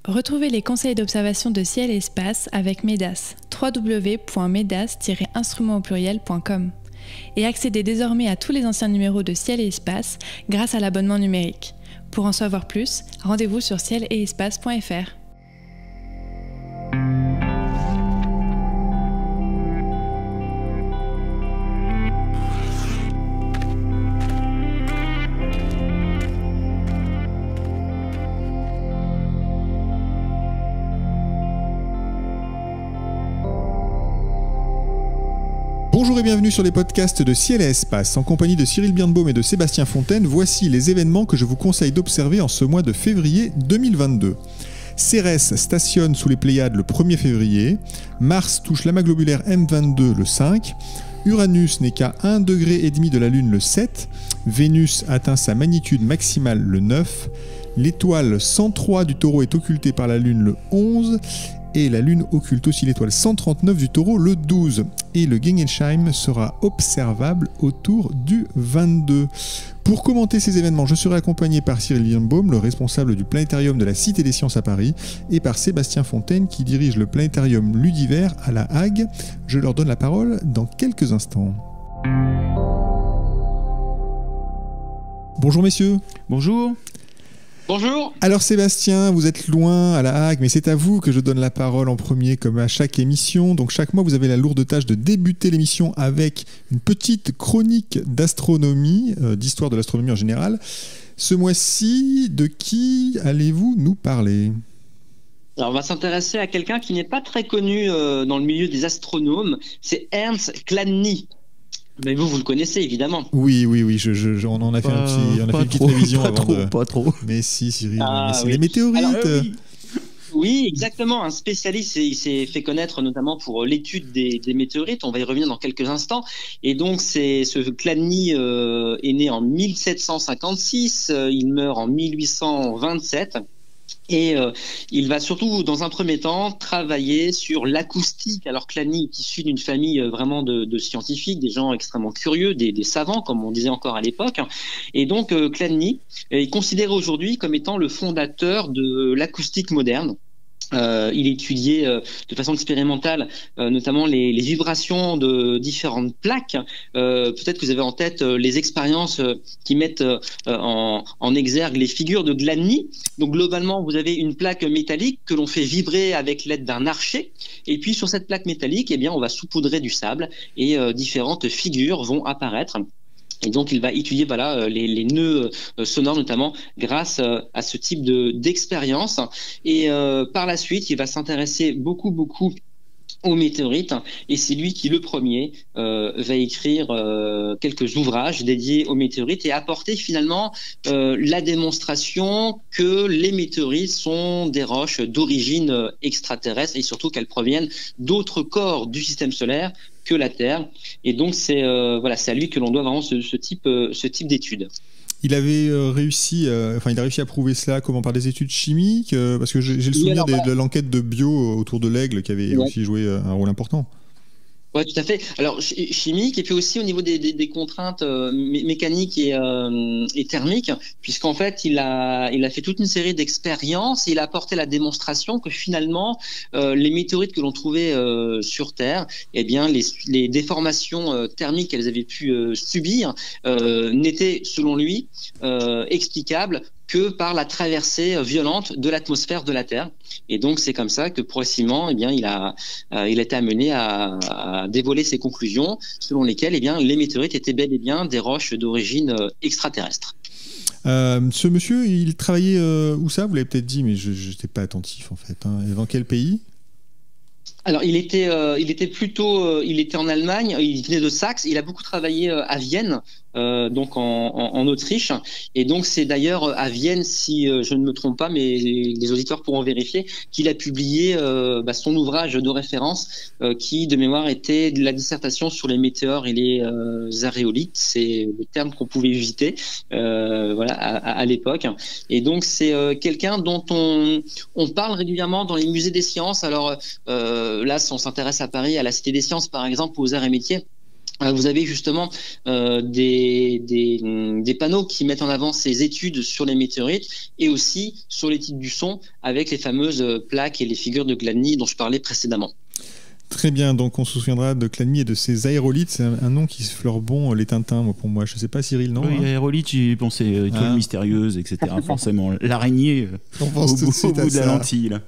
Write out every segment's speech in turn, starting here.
Retrouvez les conseils d'observation de ciel et espace avec MEDAS, www.medas-instrument-au-pluriel.com. Et accédez désormais à tous les anciens numéros de Ciel et Espace grâce à l'abonnement numérique. Pour en savoir plus, rendez-vous sur ciel-et-espace.fr. Bonjour et bienvenue sur les podcasts de Ciel et Espace. En compagnie de Cyril Birnbaum et de Sébastien Fontaine, voici les événements que je vous conseille d'observer en ce mois de février 2022. Cérès stationne sous les Pléiades le 1er février, Mars touche l'amas globulaire M22 le 5, Uranus n'est qu'à 1,5 degré de la Lune le 7, Vénus atteint sa magnitude maximale le 9, l'étoile 103 du Taureau est occultée par la Lune le 11, et la Lune occulte aussi l'étoile 139 du Taureau le 12. Et le Gegenschein sera observable autour du 22. Pour commenter ces événements, je serai accompagné par Cyril Birnbaum, le responsable du planétarium de la Cité des Sciences à Paris, et par Sébastien Fontaine, qui dirige le planétarium Ludiver à La Hague. Je leur donne la parole dans quelques instants. Bonjour messieurs. Bonjour. Bonjour. Alors Sébastien, vous êtes loin à La Hague, mais c'est à vous que je donne la parole en premier comme à chaque émission. Donc chaque mois, vous avez la lourde tâche de débuter l'émission avec une petite chronique d'astronomie, d'histoire de l'astronomie en général. Ce mois-ci, de qui allez-vous nous parler ? Alors on va s'intéresser à quelqu'un qui n'est pas très connu dans le milieu des astronomes, c'est Ernst Chladni. Mais vous le connaissez évidemment. Oui, on en a fait une petite révision pas trop. Mais si, Cyril, c'est oui. les météorites. Alors, oui, exactement. Un spécialiste, il s'est fait connaître notamment pour l'étude des météorites. On va y revenir dans quelques instants. Et donc, ce Chladni est né en 1756. Il meurt en 1827. Et il va surtout, dans un premier temps, travailler sur l'acoustique. Alors Chladni est issu d'une famille vraiment de scientifiques, des gens extrêmement curieux, des savants, comme on disait encore à l'époque. Et donc Chladni est considéré aujourd'hui comme étant le fondateur de l'acoustique moderne. Il étudiait de façon expérimentale notamment les vibrations de différentes plaques. Peut-être que vous avez en tête les expériences qui mettent en exergue les figures de Chladni. Donc globalement, vous avez une plaque métallique que l'on fait vibrer avec l'aide d'un archet. Et puis sur cette plaque métallique, eh bien, on va saupoudrer du sable et différentes figures vont apparaître. Et donc, il va étudier les nœuds sonores, notamment grâce à ce type d'expérience. Et par la suite, il va s'intéresser beaucoup aux météorites. Et c'est lui qui, le premier, va écrire quelques ouvrages dédiés aux météorites et apporter finalement la démonstration que les météorites sont des roches d'origine extraterrestre et surtout qu'elles proviennent d'autres corps du système solaire que la Terre. Et donc c'est à lui que l'on doit vraiment ce type d'études. Il avait réussi, il a réussi à prouver cela comment, par des études chimiques, parce que j'ai le souvenir de l'enquête de Bio autour de l'aigle qui avait aussi joué un rôle important. Oui, tout à fait. Alors, chimique, et puis aussi au niveau des contraintes mécaniques et thermiques, puisqu'en fait, il a fait toute une série d'expériences et il a apporté la démonstration que finalement, les météorites que l'on trouvait sur Terre, eh bien, les déformations thermiques qu'elles avaient pu subir n'étaient, selon lui, explicables que par la traversée violente de l'atmosphère de la Terre. Et donc, c'est comme ça que progressivement, eh bien, il a été amené à dévoiler ses conclusions, selon lesquelles, eh bien, les météorites étaient bel et bien des roches d'origine extraterrestre. Ce monsieur, il travaillait où ça ? Vous l'avez peut-être dit, mais je n'étais pas attentif en fait. Dans quel pays ? Alors, il était en Allemagne, il venait de Saxe, il a beaucoup travaillé à Vienne, donc en Autriche, et donc c'est d'ailleurs à Vienne, si je ne me trompe pas, mais les auditeurs pourront vérifier, qu'il a publié son ouvrage de référence qui, de mémoire, était la dissertation sur les météores et les aréolites, c'est le terme qu'on pouvait éviter à l'époque. Et donc c'est quelqu'un dont on parle régulièrement dans les musées des sciences. Alors là, si on s'intéresse à Paris, à la Cité des Sciences par exemple, aux arts et métiers, Vous avez justement des panneaux qui mettent en avant ces études sur les météorites et aussi sur l'étude du son avec les fameuses plaques et les figures de Chladni dont je parlais précédemment. Très bien, donc on se souviendra de Chladni et de ses aérolithes. C'est un nom qui se fleure bon, les Tintins, pour moi. Je ne sais pas, Cyril, non? Oui, aérolithes, j'ai pensé étoiles mystérieuses, etc. Forcément, l'araignée au bout de la lentille. Là.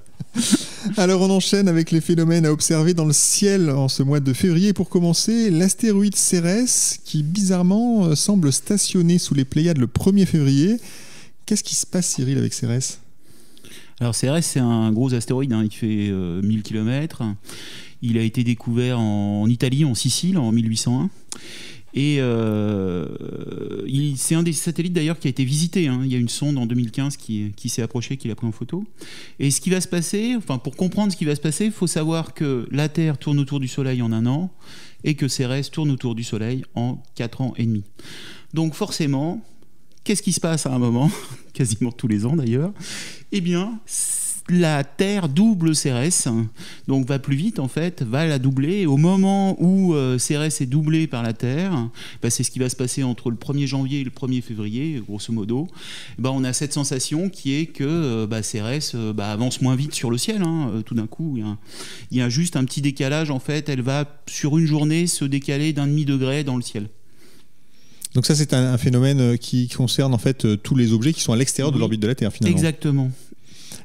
Alors on enchaîne avec les phénomènes à observer dans le ciel en ce mois de février. Pour commencer, l'astéroïde Cérès qui bizarrement semble stationner sous les Pléiades le 1er février. Qu'est-ce qui se passe, Cyril, avec Cérès? Alors Cérès, c'est un gros astéroïde, il fait 1000 km. Il a été découvert en Italie, en Sicile, en 1801. Et c'est un des satellites d'ailleurs qui a été visité. Il y a une sonde en 2015 qui s'est approchée, qui l'a pris en photo. Et ce qui va se passer, pour comprendre ce qui va se passer, il faut savoir que la Terre tourne autour du Soleil en 1 an et que Cérès tourne autour du Soleil en 4 ans et demi. Donc forcément, qu'est-ce qui se passe à un moment, quasiment tous les ans d'ailleurs? Eh bien, la Terre double Cérès, donc va plus vite en fait, va la doubler. Et au moment où Cérès est doublé par la Terre, c'est ce qui va se passer entre le 1er janvier et le 1er février, grosso modo. On a cette sensation qui est que Cérès avance moins vite sur le ciel. Tout d'un coup, il y a juste un petit décalage en fait. Elle va sur une journée se décaler d'1,5 degré dans le ciel. Donc ça, c'est un phénomène qui concerne en fait tous les objets qui sont à l'extérieur de l'orbite de la Terre finalement. Exactement.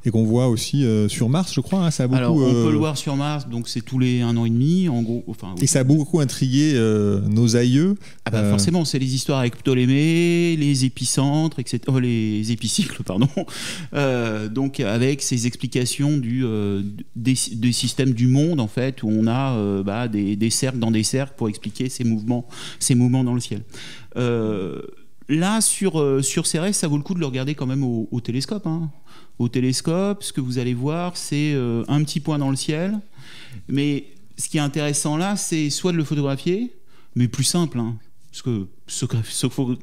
Et qu'on voit aussi sur Mars, je crois. Ça a beaucoup, alors, on peut le voir sur Mars, donc c'est tous les 1 an et demi, en gros. Et ça a beaucoup intrigué nos aïeux. Forcément, c'est les histoires avec Ptolémée, les épicentres, etc. Les épicycles, pardon. Donc, avec ces explications des systèmes du monde, en fait, où on a des cercles dans des cercles pour expliquer ces mouvements dans le ciel. Là, sur Cérès, ça vaut le coup de le regarder quand même au télescope. Au télescope, ce que vous allez voir, c'est un petit point dans le ciel. Mais ce qui est intéressant là, c'est soit de le photographier, mais plus simple. Parce que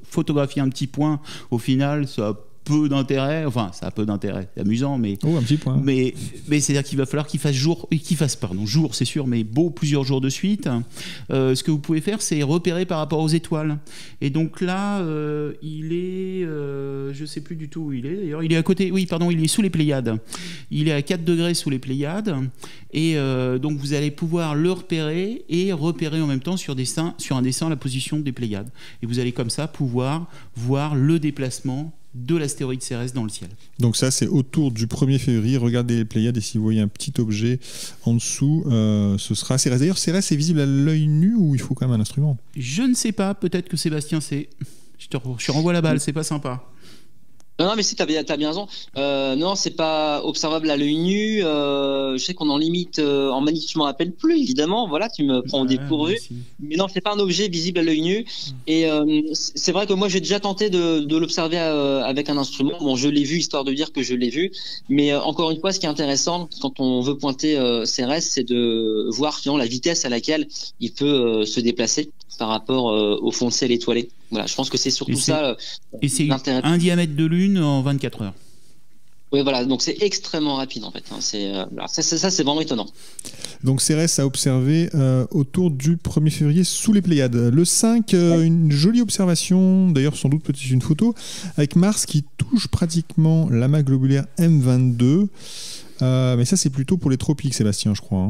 photographier un petit point, au final, ça a peu d'intérêt. Enfin, ça a peu d'intérêt. C'est amusant, mais... Oh, un petit point. Mais c'est-à-dire qu'il va falloir qu'il fasse jour, c'est sûr, mais plusieurs jours de suite. Ce que vous pouvez faire, c'est repérer par rapport aux étoiles. Et donc là, il est... je ne sais plus du tout où il est, d'ailleurs. Il est à côté... Oui, pardon, il est sous les Pléiades. Il est à 4 degrés sous les Pléiades. Et donc, vous allez pouvoir le repérer et repérer en même temps sur un dessin la position des Pléiades. Et vous allez comme ça pouvoir voir le déplacement de l'astéroïde Cérès dans le ciel. Donc ça, c'est autour du 1er février. Regardez les Pléiades et si vous voyez un petit objet en dessous, ce sera Cérès. D'ailleurs, Cérès est visible à l'œil nu ou il faut quand même un instrument? Je ne sais pas. Peut-être que Sébastien sait. Je renvoie la balle, c'est pas sympa. Non, mais si, t'as bien raison. Non, c'est pas observable à l'œil nu. Je sais qu'on en limite en manip, je m'en rappelle plus, évidemment. Voilà, tu me prends au dépourvu. Mais non, c'est pas un objet visible à l'œil nu. Et c'est vrai que moi, j'ai déjà tenté de l'observer avec un instrument. Bon, je l'ai vu, histoire de dire que je l'ai vu. Mais encore une fois, ce qui est intéressant quand on veut pointer Cérès, c'est de voir finalement la vitesse à laquelle il peut se déplacer par rapport au fond de ciel étoilé. Voilà, je pense que c'est surtout ça. Et c'est un diamètre de lune en 24 heures. Oui, voilà, donc c'est extrêmement rapide en fait. Ça, c'est vraiment étonnant. Donc Cérès a observé autour du 1er février sous les Pléiades. Le 5, une jolie observation, d'ailleurs sans doute peut-être une photo, avec Mars qui touche pratiquement l'amas globulaire M22. Mais ça, c'est plutôt pour les tropiques, Sébastien, je crois.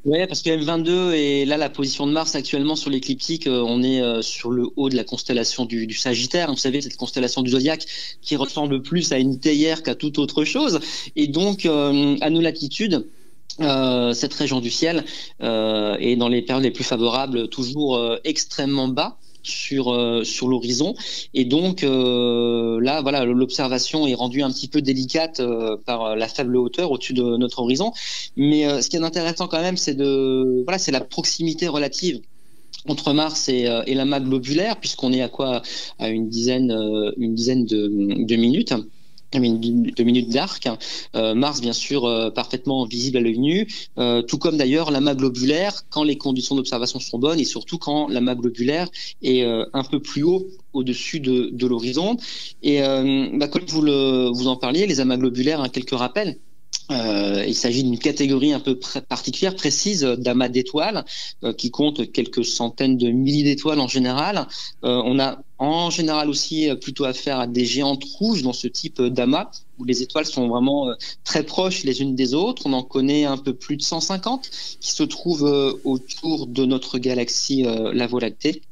Oui, parce que M22 et là la position de Mars actuellement sur l'écliptique, on est sur le haut de la constellation du Sagittaire. Vous savez, cette constellation du zodiaque qui ressemble plus à une théière qu'à toute autre chose. Et donc, à nos latitudes, cette région du ciel est dans les périodes les plus favorables toujours extrêmement bas sur l'horizon, et donc là voilà, l'observation est rendue un petit peu délicate par la faible hauteur au-dessus de notre horizon, mais ce qui est intéressant quand même, c'est la proximité relative entre Mars et l'amas globulaire, puisqu'on est à une dizaine de minutes. 2 minutes d'arc. Mars, bien sûr, parfaitement visible à l'œil nu, tout comme d'ailleurs l'amas globulaire quand les conditions d'observation sont bonnes et surtout quand l'amas globulaire est un peu plus haut au-dessus de l'horizon. Et comme vous en parliez, les amas globulaires, quelques rappels. Il s'agit d'une catégorie un peu particulière, précise, d'amas d'étoiles, qui compte quelques centaines de milliers d'étoiles en général. On a en général aussi plutôt affaire à des géantes rouges dans ce type d'amas, où les étoiles sont vraiment très proches les unes des autres. On en connaît un peu plus de 150 qui se trouvent autour de notre galaxie, la Voie lactée.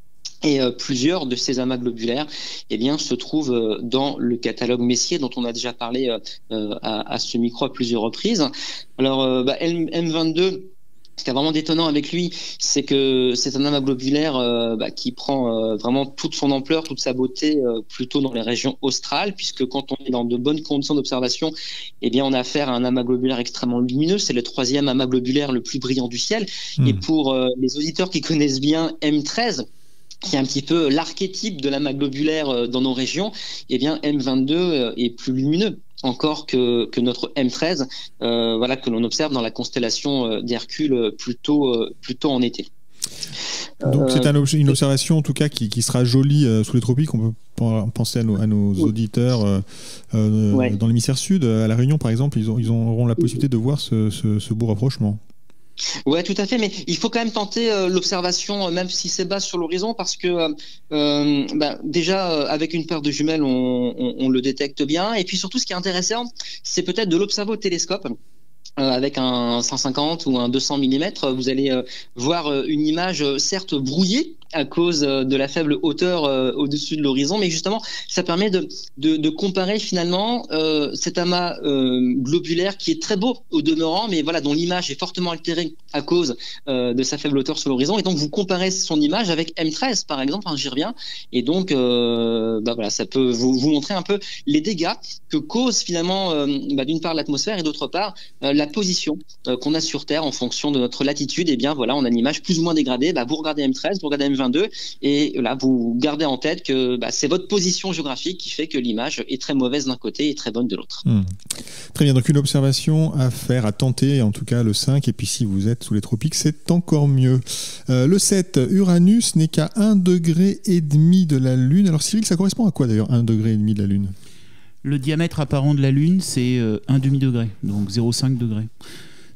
Et plusieurs de ces amas globulaires se trouvent dans le catalogue Messier, dont on a déjà parlé à ce micro à plusieurs reprises. Alors, M22, ce qui est vraiment détonnant avec lui, c'est que c'est un amas globulaire qui prend vraiment toute son ampleur, toute sa beauté plutôt dans les régions australes, puisque quand on est dans de bonnes conditions d'observation, on a affaire à un amas globulaire extrêmement lumineux. C'est le 3e amas globulaire le plus brillant du ciel. Et pour les auditeurs qui connaissent bien M13, qui est un petit peu l'archétype de l'amas globulaire dans nos régions, M22 est plus lumineux encore que notre M13, que l'on observe dans la constellation d'Hercule plutôt en été. Donc c'est une observation en tout cas qui sera jolie sous les tropiques. On peut penser à nos auditeurs dans l'hémisphère sud. À La Réunion par exemple, ils auront la possibilité de voir ce beau rapprochement. Ouais, tout à fait, mais il faut quand même tenter l'observation, même si c'est bas sur l'horizon, parce que déjà avec une paire de jumelles, on le détecte bien. Et puis surtout, ce qui est intéressant, c'est peut-être de l'observer au télescope. Avec un 150 ou un 200 mm, vous allez voir une image certes brouillée à cause de la faible hauteur au-dessus de l'horizon, mais justement, ça permet de comparer finalement cet amas globulaire qui est très beau au demeurant, mais voilà, dont l'image est fortement altérée à cause de sa faible hauteur sur l'horizon. Et donc, vous comparez son image avec M13, par exemple, j'y reviens, et donc, ça peut vous montrer un peu les dégâts que cause finalement, d'une part l'atmosphère et d'autre part la position qu'on a sur Terre en fonction de notre latitude. On a une image plus ou moins dégradée. Vous regardez M13, vous regardez M22, et là vous gardez en tête que c'est votre position géographique qui fait que l'image est très mauvaise d'un côté et très bonne de l'autre. Très bien, donc une observation à faire, à tenter, en tout cas le 5, et puis si vous êtes sous les tropiques, c'est encore mieux. Le 7, Uranus n'est qu'à 1,5 degré de la Lune. Alors Cyril, ça correspond à quoi d'ailleurs 1,5 degré de la Lune ? Le diamètre apparent de la Lune, c'est 1,5 degré, donc 0,5 degré.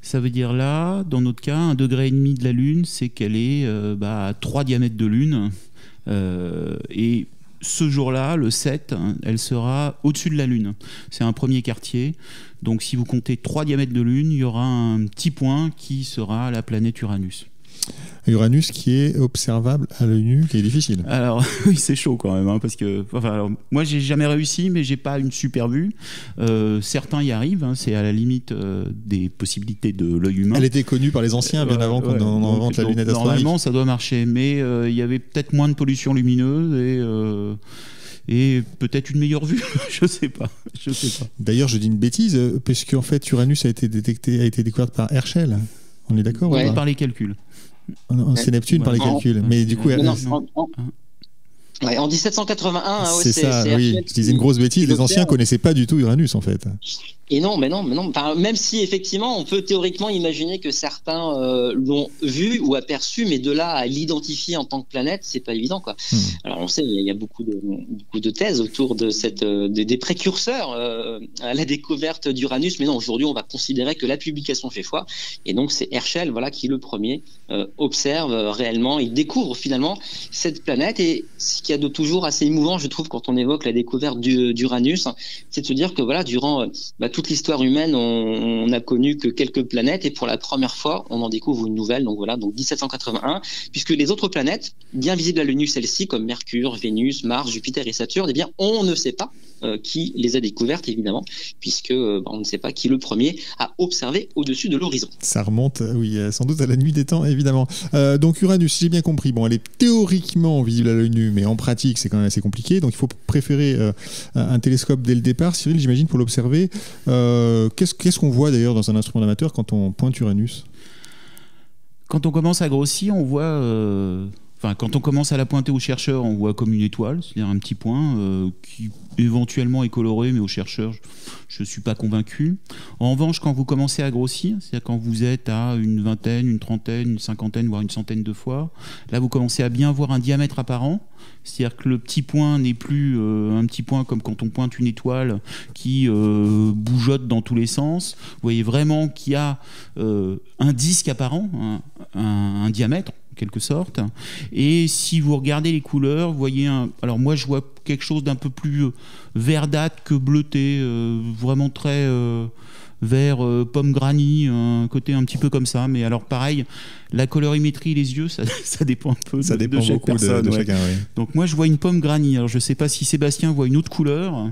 Ça veut dire là, dans notre cas, 1,5 degré de la Lune, c'est qu'elle est à 3 diamètres de Lune. Et ce jour-là, le 7, elle sera au-dessus de la Lune. C'est un premier quartier. Donc si vous comptez 3 diamètres de Lune, il y aura un petit point qui sera la planète Uranus. Uranus qui est observable à l'œil nu, qui est difficile. Alors oui, c'est chaud quand même, parce que moi j'ai jamais réussi, mais j'ai pas une super vue. Certains y arrivent, c'est à la limite des possibilités de l'œil humain. Elle était connue par les anciens bien avant qu'on invente la lunette astronomique. Normalement, ça doit marcher, mais il y avait peut-être moins de pollution lumineuse et peut-être une meilleure vue, je sais pas. D'ailleurs, je dis une bêtise, puisque en fait Uranus a été découverte par Herschel. On est d'accord? Par les calculs. C'est Neptune par les calculs. Mais du coup, en 1781, c'est ça. Oui, je disais une grosse bêtise. Les anciens connaissaient pas du tout Uranus en fait. Et non. Enfin, même si effectivement, on peut théoriquement imaginer que certains l'ont vu ou aperçu, mais de là à l'identifier en tant que planète, c'est pas évident, quoi. Alors on sait, il y a beaucoup de thèses autour de des précurseurs à la découverte d'Uranus, mais non, aujourd'hui, on va considérer que la publication fait foi, et donc c'est Herschel, qui le premier observe réellement, il découvre finalement cette planète. Et ce qu'il y a de toujours assez émouvant, je trouve, quand on évoque la découverte d'Uranus, c'est de se dire que durant toute l'histoire humaine, on n'a connu que quelques planètes, et pour la première fois, on en découvre une nouvelle. Donc 1781, puisque les autres planètes, bien visibles à l'œil nu, celles-ci, comme Mercure, Vénus, Mars, Jupiter et Saturne, on ne sait pas qui les a découvertes, évidemment, puisque on ne sait pas qui le premier a observé au-dessus de l'horizon. Ça remonte, oui, sans doute à la nuit des temps, évidemment. Donc Uranus, si j'ai bien compris, elle est théoriquement visible à l'œil nu, mais en pratique, c'est quand même assez compliqué. Donc il faut préférer un télescope dès le départ. Cyril, j'imagine, pour l'observer. Qu'est-ce qu'on voit d'ailleurs dans un instrument amateur quand on pointe Uranus? Quand on commence à grossir, on voit Enfin, quand on commence à la pointer au chercheur, on voit comme une étoile, c'est-à-dire un petit point qui éventuellement est coloré, mais au chercheur, je ne suis pas convaincu. En revanche, quand vous commencez à grossir, c'est-à-dire quand vous êtes à une vingtaine, une trentaine, une cinquantaine, voire une centaine de fois, là, vous commencez à bien voir un diamètre apparent. C'est-à-dire que le petit point n'est plus un petit point comme quand on pointe une étoile qui bougeotte dans tous les sens. Vous voyez vraiment qu'il y a un disque apparent, un diamètre, quelque sorte. Et si vous regardez les couleurs, vous voyez alors moi je vois quelque chose d'un peu plus verdâtre que bleuté, vraiment très vert pomme granny, un côté un petit peu comme ça. Mais alors pareil, la colorimétrie, les yeux, ça dépend un peu ça dépend de chaque beaucoup personne. de chacun. Ouais. Donc moi je vois une pomme granny. Alors je sais pas si Sébastien voit une autre couleur.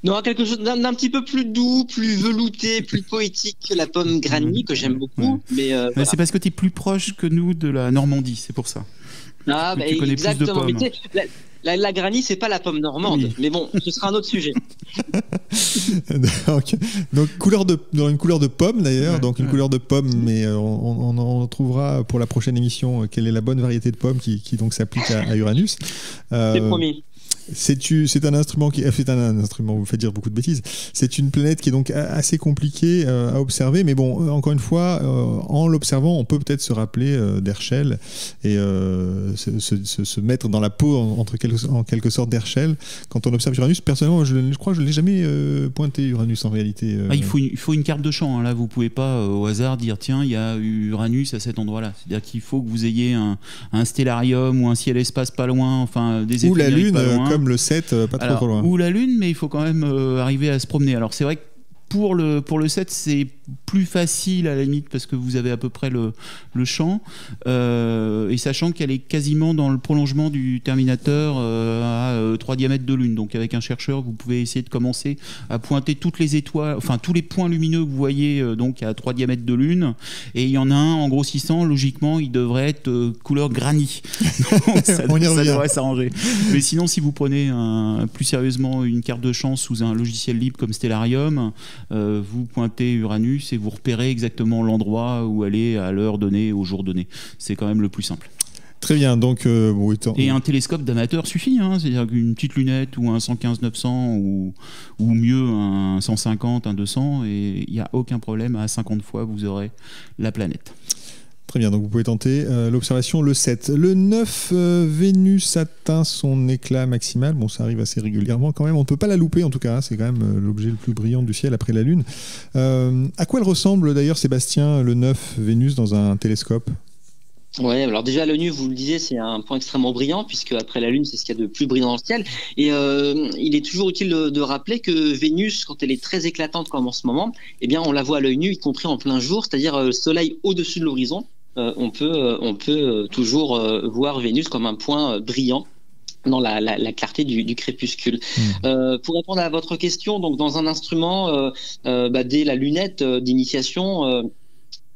Non, quelque chose d'un petit peu plus doux, plus velouté, plus poétique que la pomme granny, que j'aime beaucoup. Ouais. Mais voilà. C'est parce que tu es plus proche que nous de la Normandie, c'est pour ça. Ah, bah, tu connais exactement. plus de pommes. La granny, c'est pas la pomme normande, oui. Mais bon, ce sera un autre sujet. donc dans une couleur de pomme d'ailleurs, donc une couleur de pomme, mais on trouvera pour la prochaine émission quelle est la bonne variété de pomme qui donc s'applique à Uranus. C'est promis. C'est un instrument vous faites dire beaucoup de bêtises. C'est une planète qui est donc assez compliquée à observer, mais bon, encore une fois, en l'observant, on peut peut-être se rappeler d'Herschel et se mettre dans la peau en quelque sorte d'Herschel quand on observe Uranus. Personnellement, je crois que je ne l'ai jamais pointé Uranus en réalité. Il faut une carte de champ. Hein. Là, vous ne pouvez pas au hasard dire tiens, il y a Uranus à cet endroit-là. C'est-à-dire qu'il faut que vous ayez un stellarium ou un ciel-espace pas loin, enfin des ou la Lune. Pas loin. Comme le 7, pas trop loin. Ou la Lune, mais il faut quand même arriver à se promener. Alors c'est vrai que pour le 7, c'est plus facile à la limite parce que vous avez à peu près le champ. Et sachant qu'elle est quasiment dans le prolongement du Terminator à 3 diamètres de Lune. Donc avec un chercheur, vous pouvez essayer de commencer à pointer toutes les étoiles, enfin tous les points lumineux que vous voyez donc à 3 diamètres de Lune. Et il y en a un, en grossissant, logiquement, il devrait être couleur granny. Donc, ça devrait s'arranger. Mais sinon, si vous prenez plus sérieusement une carte de champ sous un logiciel libre comme Stellarium, vous pointez Uranus et vous repérez exactement l'endroit où elle est à l'heure donnée, au jour donné. C'est quand même le plus simple. Très bien, donc et un télescope d'amateur suffit, hein, c'est-à-dire qu'une petite lunette ou un 115-900 ou mieux un 150, un 200, et il n'y a aucun problème, à 50 fois vous aurez la planète. Très bien, donc vous pouvez tenter l'observation le 7. Le 9, Vénus atteint son éclat maximal. Bon, ça arrive assez régulièrement quand même. On ne peut pas la louper en tout cas. Hein. C'est quand même l'objet le plus brillant du ciel après la Lune. À quoi elle ressemble d'ailleurs, Sébastien, le 9, Vénus, dans un télescope ? Ouais, alors déjà l'ONU, vous le disiez, c'est un point extrêmement brillant puisque après la Lune, c'est ce qu'il y a de plus brillant dans le ciel. Et il est toujours utile de rappeler que Vénus, quand elle est très éclatante comme en ce moment, eh bien on la voit à l'œil nu, y compris en plein jour, c'est-à-dire le Soleil au-dessus de l'horizon. On peut toujours voir Vénus comme un point brillant dans la clarté du crépuscule. Pour répondre à votre question, donc dans un instrument, dès la lunette d'initiation,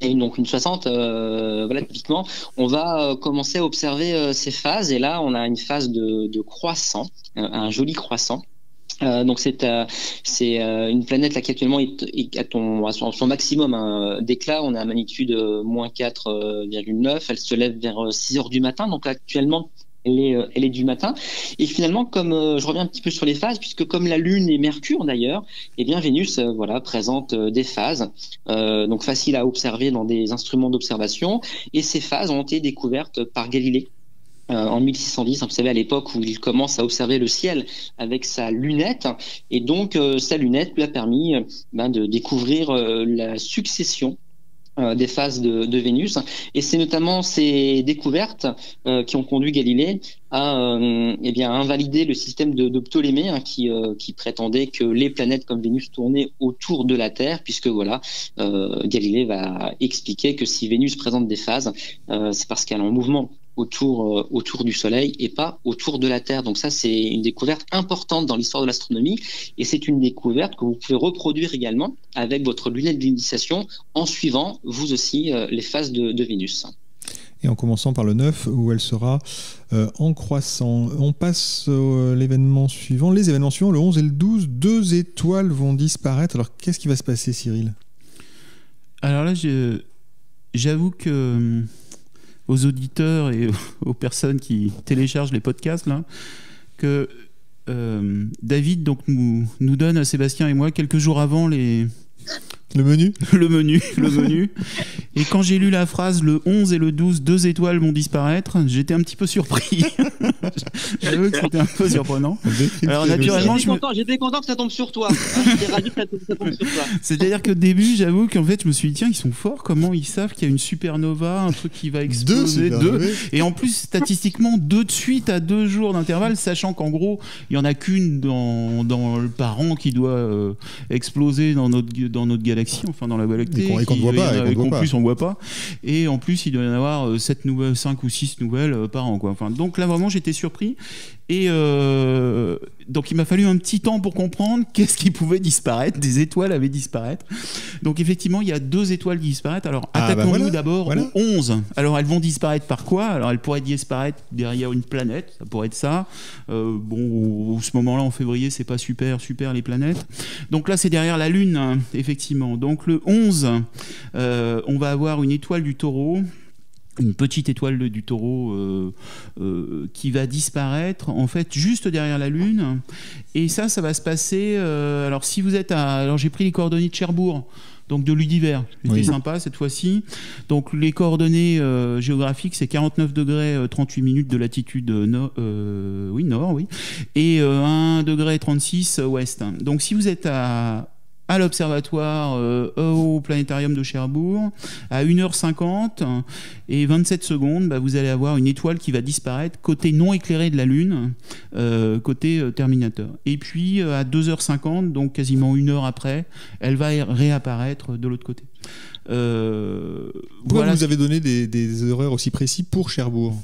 et donc une 60, voilà, typiquement, on va commencer à observer ces phases. Et là, on a une phase de croissant, un joli croissant. Donc c'est une planète là qui actuellement est à son maximum d'éclat. On est à magnitude moins 4,9. Elle se lève vers 6 heures du matin. Donc actuellement elle est du matin. Et finalement, comme je reviens un petit peu sur les phases, puisque comme la Lune et Mercure d'ailleurs, eh bien Vénus présente des phases, donc faciles à observer dans des instruments d'observation. Et ces phases ont été découvertes par Galilée. En 1610, vous savez, à l'époque où il commence à observer le ciel avec sa lunette, et donc sa lunette lui a permis de découvrir la succession des phases de Vénus, et c'est notamment ces découvertes qui ont conduit Galilée à invalider le système de Ptolémée qui prétendait que les planètes comme Vénus tournaient autour de la Terre, puisque Galilée va expliquer que si Vénus présente des phases, c'est parce qu'elle est en mouvement autour du Soleil et pas autour de la Terre. Donc ça, c'est une découverte importante dans l'histoire de l'astronomie, et c'est une découverte que vous pouvez reproduire également avec votre lunette d'initiation en suivant vous aussi les phases de Vénus. Et en commençant par le 9 où elle sera en croissant. On passe l'événement suivant. Les événements suivants, le 11 et le 12, 2 étoiles vont disparaître. Alors qu'est-ce qui va se passer, Cyril ? Alors là, j'avoue que aux auditeurs et aux personnes qui téléchargent les podcasts là, que David donc, nous donne à Sébastien et moi quelques jours avant le menu. le menu. Et quand j'ai lu la phrase le 11 et le 12, 2 étoiles vont disparaître, j'étais un petit peu surpris. J'avoue que c'était un peu surprenant. Alors naturellement, j'étais content que ça tombe sur toi. J'étais ravi que ça tombe sur toi. C'est-à-dire qu'au début, j'avoue qu'en fait, je me suis dit tiens, ils sont forts. Comment ils savent qu'il y a une supernova, un truc qui va exploser, deux. Et en plus, statistiquement, 2 de suite à 2 jours d'intervalle, sachant qu'en gros, il y en a qu'une par an qui doit exploser dans notre galaxie, enfin dans la Voie lactée, et qu'on ne voit pas, on voit pas. Et en plus, il doit y en avoir 5 ou 6 nouvelles par an, quoi. Enfin, donc là, vraiment, j'étais surpris. Et donc, il m'a fallu un petit temps pour comprendre qu'est-ce qui pouvait disparaître. Des étoiles avaient disparaître. Donc, effectivement, il y a 2 étoiles qui disparaissent. Alors, attaquons-nous d'abord aux 11. Alors, elles vont disparaître par quoi? Alors, elles pourraient disparaître derrière une planète. Ça pourrait être ça. Bon, ce moment-là, en février, c'est pas super les planètes. Donc là, c'est derrière la Lune, hein, effectivement. Donc, le 11, on va avoir une étoile du Taureau. Une petite étoile du Taureau qui va disparaître en fait juste derrière la Lune, et ça va se passer alors si vous êtes alors j'ai pris les coordonnées de Cherbourg, donc de l'univers, c'était sympa cette fois-ci. Donc les coordonnées géographiques, c'est 49 degrés 38 minutes de latitude nord, et 1 degré 36 ouest. Donc si vous êtes à l'observatoire au planétarium de Cherbourg, à 1h50 et 27 secondes, vous allez avoir une étoile qui va disparaître côté non éclairé de la Lune, côté Terminator. Et puis à 2h50, donc quasiment 1 heure après, elle va réapparaître de l'autre côté. Pourquoi vous avez donné des horaires aussi précis pour Cherbourg ?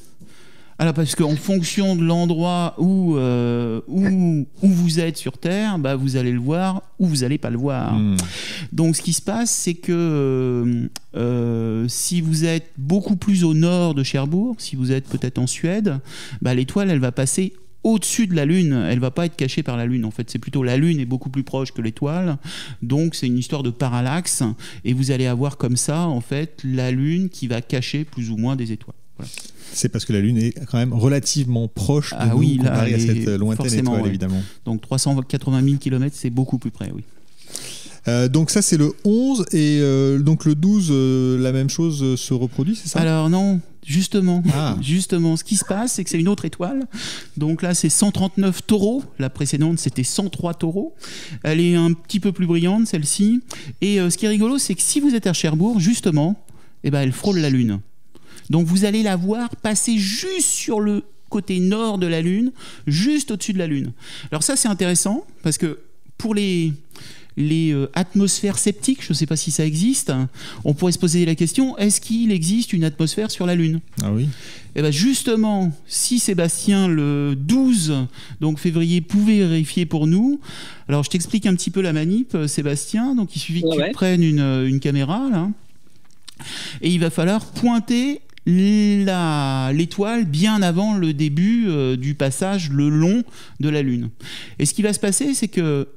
Alors parce qu'en fonction de l'endroit où vous êtes sur Terre, vous allez le voir ou vous n'allez pas le voir. Donc ce qui se passe, c'est que si vous êtes beaucoup plus au nord de Cherbourg, si vous êtes peut-être en Suède, l'étoile elle va passer au-dessus de la Lune, elle va pas être cachée par la Lune. En fait, c'est plutôt la Lune est beaucoup plus proche que l'étoile, donc c'est une histoire de parallaxe, et vous allez avoir comme ça en fait la Lune qui va cacher plus ou moins des étoiles. Voilà. C'est parce que la Lune est quand même relativement proche de nous comparé à cette lointaine étoile, évidemment. Donc 380 000 km, c'est beaucoup plus près, oui. Donc ça, c'est le 11, et donc le 12, la même chose se reproduit, c'est ça ? Alors non, justement, ce qui se passe, c'est que c'est une autre étoile. Donc là, c'est 139 taureaux. La précédente, c'était 103 taureaux. Elle est un petit peu plus brillante, celle-ci. Et ce qui est rigolo, c'est que si vous êtes à Cherbourg, justement, elle frôle la Lune. Donc vous allez la voir passer juste sur le côté nord de la Lune, juste au-dessus de la Lune. Alors ça, c'est intéressant, parce que pour les atmosphères sceptiques, je ne sais pas si ça existe, on pourrait se poser la question, est-ce qu'il existe une atmosphère sur la Lune ? Ah oui. Et justement, si Sébastien, le 12 donc février, pouvait vérifier pour nous, alors je t'explique un petit peu la manip, Sébastien, donc il suffit que tu prennes une caméra, là, et il va falloir pointer l'étoile bien avant le début du passage le long de la Lune. Et ce qui va se passer, c'est que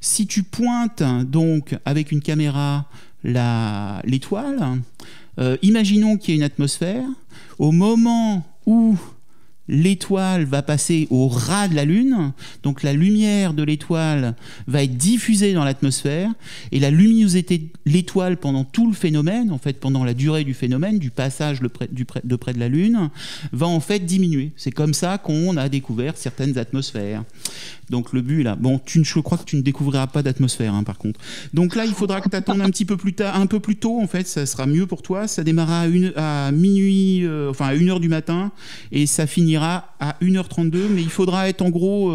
si tu pointes donc avec une caméra l'étoile, imaginons qu'il y ait une atmosphère, au moment où l'étoile va passer au ras de la Lune, donc la lumière de l'étoile va être diffusée dans l'atmosphère, et la luminosité de l'étoile pendant tout le phénomène, en fait pendant la durée du phénomène, du passage de près de la Lune, va en fait diminuer. C'est comme ça qu'on a découvert certaines atmosphères. Donc le but là, je crois que tu ne découvriras pas d'atmosphère, par contre. Donc là, il faudra que tu attendes un petit peu plus tard, un peu plus tôt en fait, ça sera mieux pour toi. Ça démarrera à minuit, à 1h du matin, et ça finira à 1h32, mais il faudra être en gros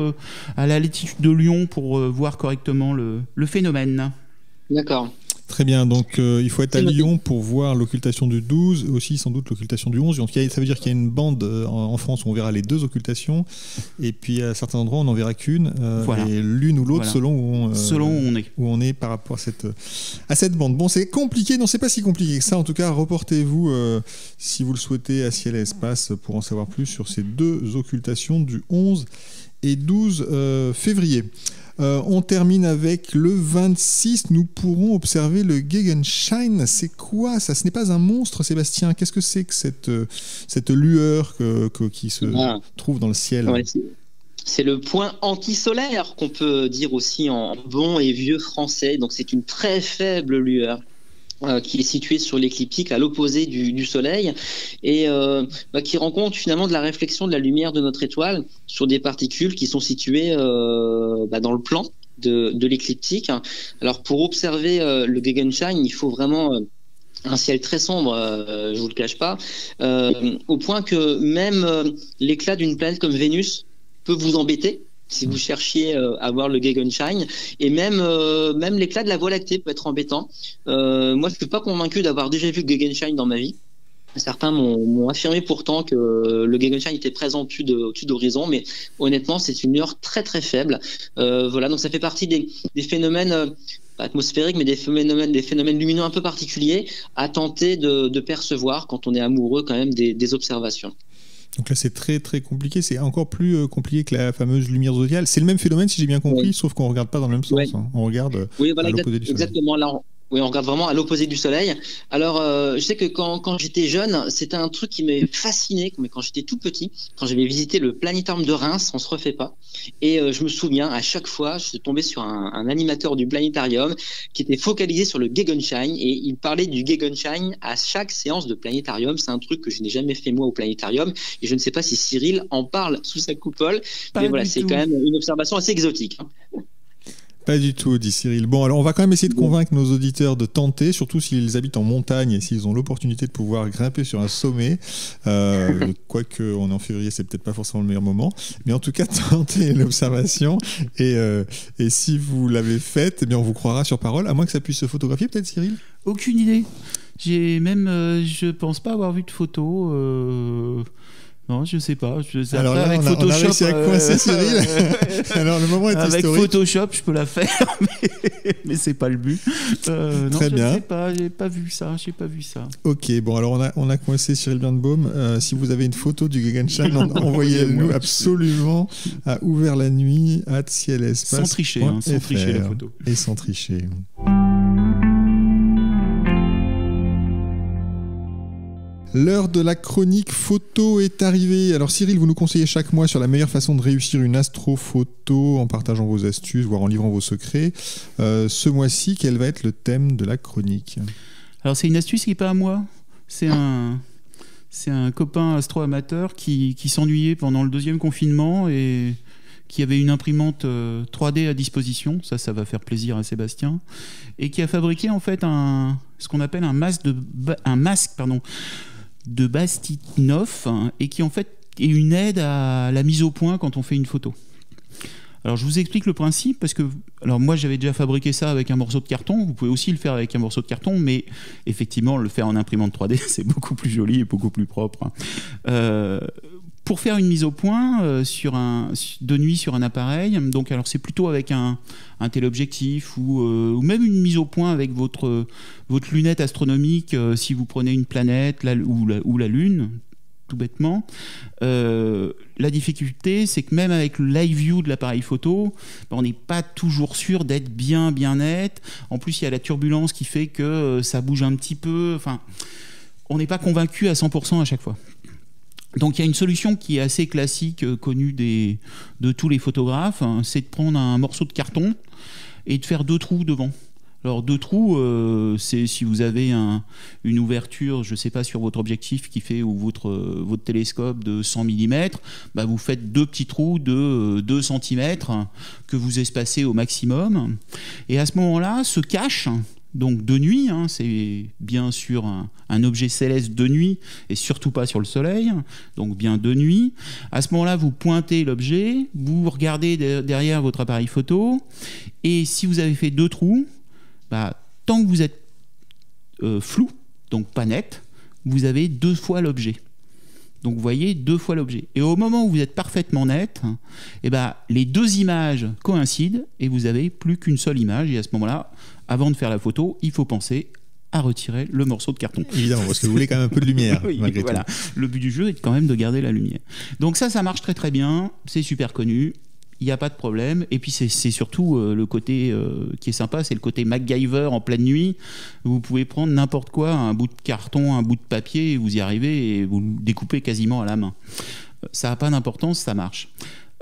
à la latitude de Lyon pour voir correctement le phénomène. D'accord. Très bien, donc il faut être à Lyon pour voir l'occultation du 12, aussi sans doute l'occultation du 11. Donc, ça veut dire qu'il y a une bande en France où on verra les 2 occultations, et puis à certains endroits on n'en verra qu'une, et l'une ou l'autre selon où on est par rapport à cette bande. Bon, c'est compliqué, non, c'est pas si compliqué que ça. En tout cas, reportez-vous si vous le souhaitez à Ciel et Espace pour en savoir plus sur ces 2 occultations du 11 et 12 février. On termine avec le 26, nous pourrons observer le Gegenschein. C'est quoi ça? Ce n'est pas un monstre, Sébastien. Qu'est-ce que c'est que cette lueur qui se trouve dans le ciel? Ouais, c'est le point anti-solaire qu'on peut dire aussi en bon et vieux français. Donc c'est une très faible lueur qui est située sur l'écliptique à l'opposé du Soleil et qui rend compte finalement de la réflexion de la lumière de notre étoile sur des particules qui sont situées dans le plan de l'écliptique. Alors pour observer le Gegenschein, il faut vraiment un ciel très sombre, je vous le cache pas, au point que même l'éclat d'une planète comme Vénus peut vous embêter si vous cherchiez à voir le Gegenschein, et même l'éclat de la Voie lactée peut être embêtant. Moi, je suis pas convaincu d'avoir déjà vu le Gegenschein dans ma vie. Certains m'ont affirmé pourtant que le Gegenschein était présent au-dessus d'horizon, mais honnêtement, c'est une lueur très très faible. Voilà, donc ça fait partie des phénomènes pas atmosphériques, mais des phénomènes lumineux un peu particuliers à tenter de percevoir quand on est amoureux quand même des observations. Donc là, c'est très très compliqué. C'est encore plus compliqué que la fameuse lumière zodiacale. C'est le même phénomène, si j'ai bien compris, sauf qu'on ne regarde pas dans le même sens. Ouais. Hein. On regarde à l'opposé du Soleil. Exactement. Là, on regarde vraiment à l'opposé du Soleil. Alors, je sais que quand j'étais jeune, c'était un truc qui m'avait fasciné, mais quand j'étais tout petit, quand j'avais visité le planétarium de Reims, on se refait pas. Et je me souviens, à chaque fois, je suis tombé sur un animateur du planétarium qui était focalisé sur le Gegenschein, et il parlait du Gegenschein à chaque séance de planétarium. C'est un truc que je n'ai jamais fait moi au planétarium, et je ne sais pas si Cyril en parle sous sa coupole. Mais voilà, c'est quand même une observation assez exotique. Pas du tout, dit Cyril. Bon, alors on va quand même essayer de convaincre nos auditeurs de tenter, surtout s'ils habitent en montagne et s'ils ont l'opportunité de pouvoir grimper sur un sommet. Quoique on est en février, c'est peut-être pas forcément le meilleur moment. Mais en tout cas, tentez l'observation. Et si vous l'avez faite, eh bien, on vous croira sur parole, à moins que ça puisse se photographier, peut-être, Cyril? Aucune idée. J'ai même, je pense pas avoir vu de photo. Non, je sais pas. Alors là, avec on a réussi à coincer Cyril. Alors le moment est avec historique. Photoshop, je peux la faire, mais c'est pas le but. Non, Très bien. Je sais pas, j'ai pas vu ça. Ok, bon alors on a coincé Cyril Birnbaum. Si vous avez une photo du Gegenschein, envoyez-nous absolument à Ouvert la nuit @ciel-espace. Sans tricher, sans tricher la photo. Et sans tricher. L'heure de la chronique photo est arrivée. Alors Cyril, vous nous conseillez chaque mois sur la meilleure façon de réussir une astrophoto en partageant vos astuces, voire en livrant vos secrets. Ce mois-ci, quel va être le thème de la chronique? Alors c'est une astuce qui n'est pas à moi. C'est un copain astro-amateur qui s'ennuyait pendant le deuxième confinement et qui avait une imprimante 3D à disposition, ça va faire plaisir à Sébastien, et qui a fabriqué en fait ce qu'on appelle un masque de Bastinov, et qui en fait est une aide à la mise au point quand on fait une photo. Alors je vous explique le principe, parce que alors moi j'avais déjà fabriqué ça avec un morceau de carton, vous pouvez aussi le faire avec un morceau de carton, mais effectivement le faire en imprimante 3D c'est beaucoup plus joli et beaucoup plus propre. Pour faire une mise au point de nuit sur un appareil, donc alors c'est plutôt avec un téléobjectif ou même une mise au point avec votre lunette astronomique si vous prenez une planète ou la Lune, tout bêtement. La difficulté, c'est que même avec le live view de l'appareil photo, on n'est pas toujours sûr d'être bien net. En plus, il y a la turbulence qui fait que ça bouge un petit peu. Enfin, on n'est pas convaincu à 100% à chaque fois. Donc il y a une solution qui est assez classique, connue de tous les photographes, c'est de prendre un morceau de carton et de faire 2 trous devant. Alors 2 trous, c'est si vous avez une ouverture, je ne sais pas, sur votre objectif qui fait, ou votre télescope de 100 mm, bah vous faites 2 petits trous de 2 cm que vous espacez au maximum. Et à ce moment-là, se cache, donc de nuit, c'est bien sûr un objet céleste de nuit et surtout pas sur le soleil, donc bien de nuit. À ce moment-là, vous pointez l'objet, vous regardez derrière votre appareil photo, et si vous avez fait 2 trous, bah, tant que vous êtes flou, donc pas net, vous avez 2 fois l'objet. Donc vous voyez 2 fois l'objet. Et au moment où vous êtes parfaitement net, et bah, les 2 images coïncident et vous n'avez plus qu'une seule image. Et à ce moment-là, avant de faire la photo, il faut penser à retirer le morceau de carton. Évidemment, parce que vous voulez quand même un peu de lumière. Oui, voilà. Le but du jeu est quand même de garder la lumière. Donc ça marche très très bien, c'est super connu. il n'y a pas de problème. Et puis c'est surtout le côté qui est sympa, c'est le côté MacGyver en pleine nuit. Vous pouvez prendre n'importe quoi, un bout de carton, un bout de papier, et vous y arrivez et vous le découpez quasiment à la main. Ça n'a pas d'importance, ça marche.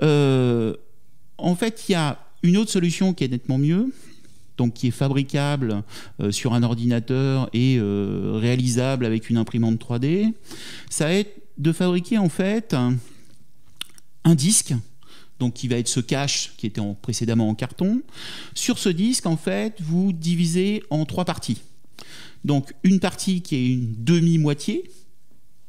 En fait, il y a une autre solution qui est nettement mieux, donc qui est fabricable sur un ordinateur et réalisable avec une imprimante 3D. Ça va être de fabriquer en fait un disque, donc qui va être ce cache qui était précédemment en carton. Sur ce disque, en fait, vous divisez en 3 parties. Donc une partie qui est une demi-moitié,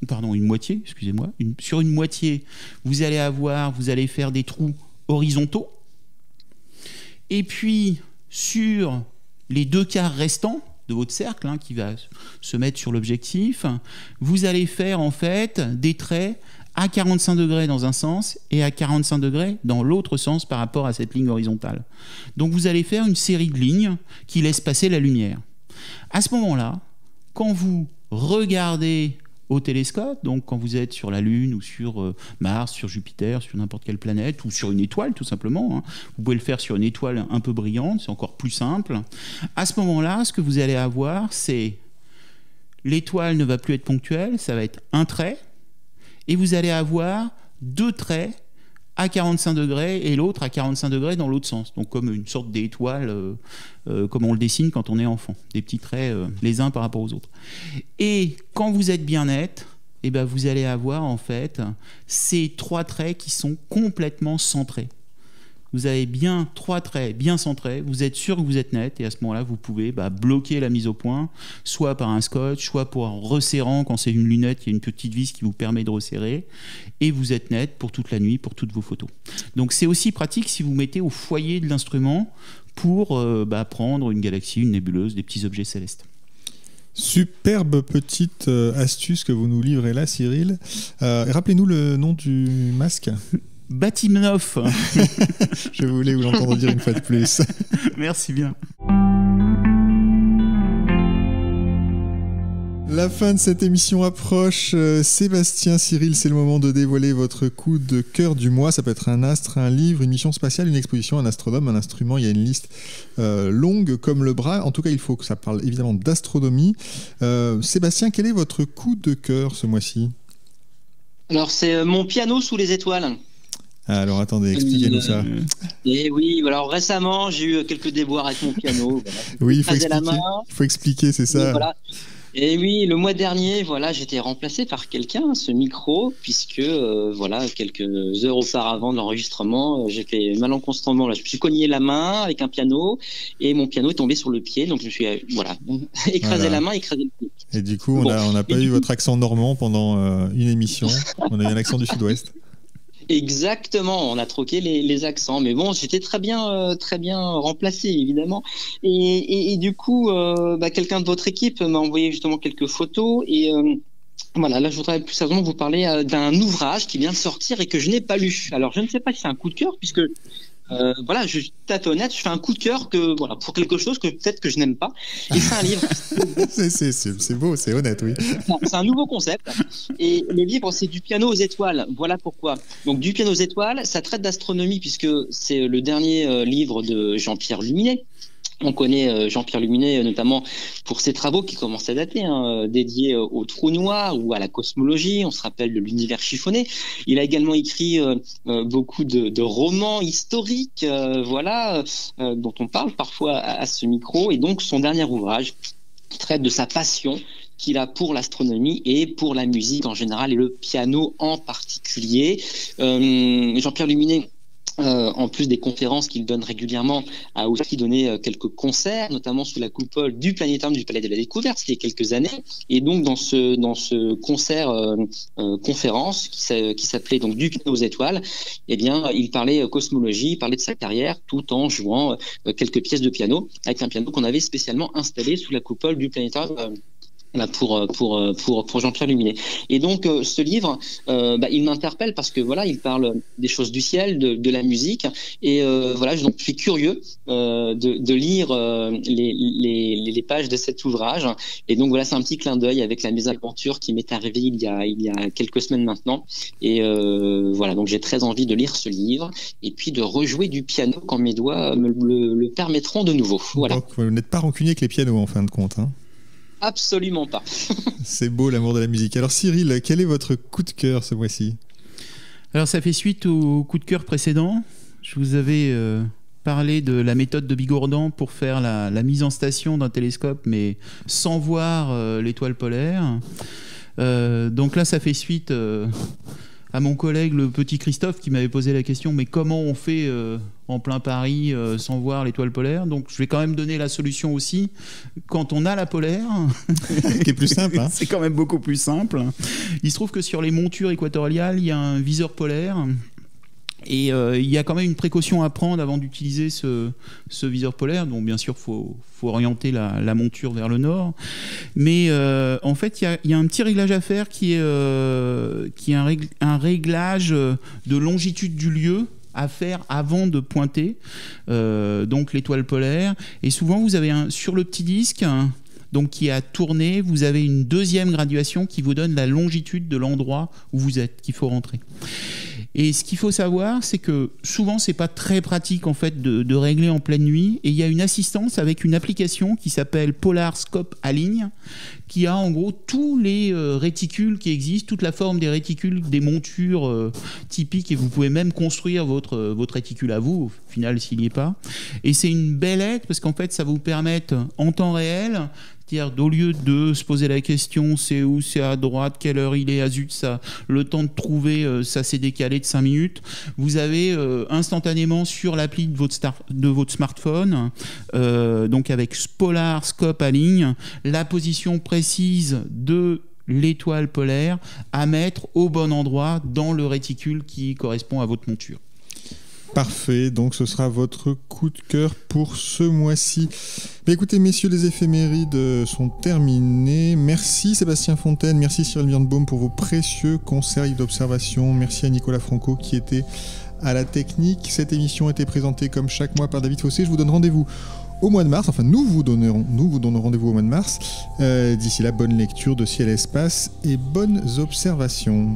pardon, une moitié, excusez-moi. Sur une moitié, vous allez faire des trous horizontaux. Et puis sur les 2 quarts restants de votre cercle, qui va se mettre sur l'objectif, vous allez faire en fait des traits à 45 degrés dans un sens et à 45 degrés dans l'autre sens par rapport à cette ligne horizontale. Donc vous allez faire une série de lignes qui laissent passer la lumière. À ce moment-là, quand vous regardez au télescope, donc quand vous êtes sur la Lune ou sur Mars, sur Jupiter, sur n'importe quelle planète ou sur une étoile tout simplement, vous pouvez le faire sur une étoile un peu brillante, c'est encore plus simple. À ce moment-là, ce que vous allez avoir, c'est l'étoile ne va plus être ponctuelle, ça va être un trait, et vous allez avoir 2 traits à 45 degrés et l'autre à 45 degrés dans l'autre sens. Donc comme une sorte d'étoile, comme on le dessine quand on est enfant. Des petits traits les uns par rapport aux autres. Et quand vous êtes bien net, vous allez avoir en fait ces 3 traits qui sont complètement centrés. Vous avez bien 3 traits bien centrés, vous êtes sûr que vous êtes net, et à ce moment-là, vous pouvez bloquer la mise au point, soit par un scotch, soit pour un resserrant. Quand c'est une lunette, il y a une petite vis qui vous permet de resserrer, et vous êtes net pour toute la nuit, pour toutes vos photos. Donc c'est aussi pratique si vous mettez au foyer de l'instrument pour prendre une galaxie, une nébuleuse, des petits objets célestes. Superbe petite astuce que vous nous livrez là, Cyril. Rappelez-nous le nom du masque. Batimnov. Je voulais vous l'entendre dire une fois de plus. Merci bien. La fin de cette émission approche. Sébastien, Cyril, c'est le moment de dévoiler votre coup de cœur du mois. Ça peut être un astre, un livre, une mission spatiale, une exposition, un astronome, un instrument. Il y a une liste longue comme le bras. En tout cas, il faut que ça parle évidemment d'astronomie. Sébastien, quel est votre coup de cœur ce mois-ci ? Alors, c'est mon piano sous les étoiles. Alors attendez, expliquez-nous ça. Et oui, alors récemment, j'ai eu quelques déboires avec mon piano. Voilà. Oui, il faut expliquer, c'est ça. Et voilà. Et oui, le mois dernier, j'étais remplacé par quelqu'un, ce micro, puisque quelques heures auparavant de l'enregistrement, j'ai fait malencontrement, je me suis cogné la main avec un piano et mon piano est tombé sur le pied, donc je me suis écrasé la main, écrasé le pied. Et du coup, on n'a pas eu votre accent normand pendant une émission, on a eu un accent du sud-ouest. Exactement, on a troqué les accents, mais bon, j'étais très bien remplacé évidemment. Et du coup, quelqu'un de votre équipe m'a envoyé justement quelques photos et là, je voudrais plus sérieusement vous parler d'un ouvrage qui vient de sortir et que je n'ai pas lu. Alors, je ne sais pas si c'est un coup de cœur puisque je suis tout à fait honnête, je fais un coup de cœur pour quelque chose que peut-être que je n'aime pas. Et c'est un livre. c'est beau, c'est honnête, oui. C'est un nouveau concept. Et le livre, c'est Du piano aux étoiles. Voilà pourquoi. Donc, Du piano aux étoiles, ça traite d'astronomie puisque c'est le dernier livre de Jean-Pierre Luminet. On connaît Jean-Pierre Luminet notamment pour ses travaux qui commencent à dater, dédiés au trou noir ou à la cosmologie. On se rappelle de l'univers chiffonné. Il a également écrit beaucoup de romans historiques, dont on parle parfois à ce micro. Et donc son dernier ouvrage traite de sa passion qu'il a pour l'astronomie et pour la musique en général et le piano en particulier. Jean-Pierre Luminet, en plus des conférences qu'il donne régulièrement, a aussi donné quelques concerts, notamment sous la coupole du Planétarium du Palais de la Découverte, il y a quelques années. Et donc dans ce concert conférence qui s'appelait donc Du piano aux étoiles, il parlait cosmologie, il parlait de sa carrière, tout en jouant quelques pièces de piano avec un piano qu'on avait spécialement installé sous la coupole du Planétarium pour Jean-Pierre Luminet. Et donc ce livre, il m'interpelle parce que voilà, il parle des choses du ciel, de la musique, et voilà, donc je suis curieux de lire les pages de cet ouvrage. Et donc voilà, c'est un petit clin d'œil avec la mésaventure qui m'est arrivée il y a quelques semaines maintenant. Et voilà, donc j'ai très envie de lire ce livre et puis de rejouer du piano quand mes doigts me le permettront de nouveau. Voilà. Donc vous n'êtes pas rancunier avec les pianos en fin de compte, hein? Absolument pas. C'est beau l'amour de la musique. Alors Cyril, quel est votre coup de cœur ce mois-ci? Alors ça fait suite au coup de cœur précédent. Je vous avais parlé de la méthode de Bigourdan pour faire la mise en station d'un télescope, mais sans voir l'étoile polaire. Donc là, ça fait suite à mon collègue, le petit Christophe, qui m'avait posé la question, mais comment on fait en plein Paris sans voir l'étoile polaire? Donc je vais quand même donner la solution aussi. Quand on a la polaire, qui est plus simple, hein. C'est quand même beaucoup plus simple. Il se trouve que sur les montures équatoriales, il y a un viseur polaire. Et il y a quand même une précaution à prendre avant d'utiliser ce viseur polaire. Donc bien sûr, faut orienter la monture vers le nord. Mais en fait, il y a un petit réglage à faire qui est un réglage de longitude du lieu à faire avant de pointer donc l'étoile polaire. Et souvent, vous avez sur le petit disque, donc qui a tourné, vous avez une deuxième graduation qui vous donne la longitude de l'endroit où vous êtes, qu'il faut rentrer. Et ce qu'il faut savoir, c'est que souvent, c'est pas très pratique en fait de régler en pleine nuit. Et il y a une assistance avec une application qui s'appelle Polar Scope Align, qui a en gros tous les réticules qui existent, toute la forme des réticules, des montures typiques. Et vous pouvez même construire votre réticule à vous, au final, s'il n'y est pas. Et c'est une belle aide parce qu'en fait, ça va vous permettre en temps réel, c'est-à-dire d'au lieu de se poser la question c'est où, c'est à droite, quelle heure il est, ah zut, ça, le temps de trouver, ça s'est décalé de 5 minutes, vous avez instantanément sur l'appli de votre smartphone, donc avec Polar Scope Align, la position précise de l'étoile polaire à mettre au bon endroit dans le réticule qui correspond à votre monture. Parfait, donc ce sera votre coup de cœur pour ce mois-ci. Mais écoutez messieurs, les éphémérides sont terminées. Merci Sébastien Fontaine, merci Cyril Birnbaum pour vos précieux conseils d'observation. Merci à Nicolas Franco qui était à la technique. Cette émission a été présentée comme chaque mois par David Fossé. Je vous donne rendez-vous au mois de mars, enfin nous vous donnons rendez-vous au mois de mars. D'ici là, bonne lecture de Ciel et Espace et bonnes observations.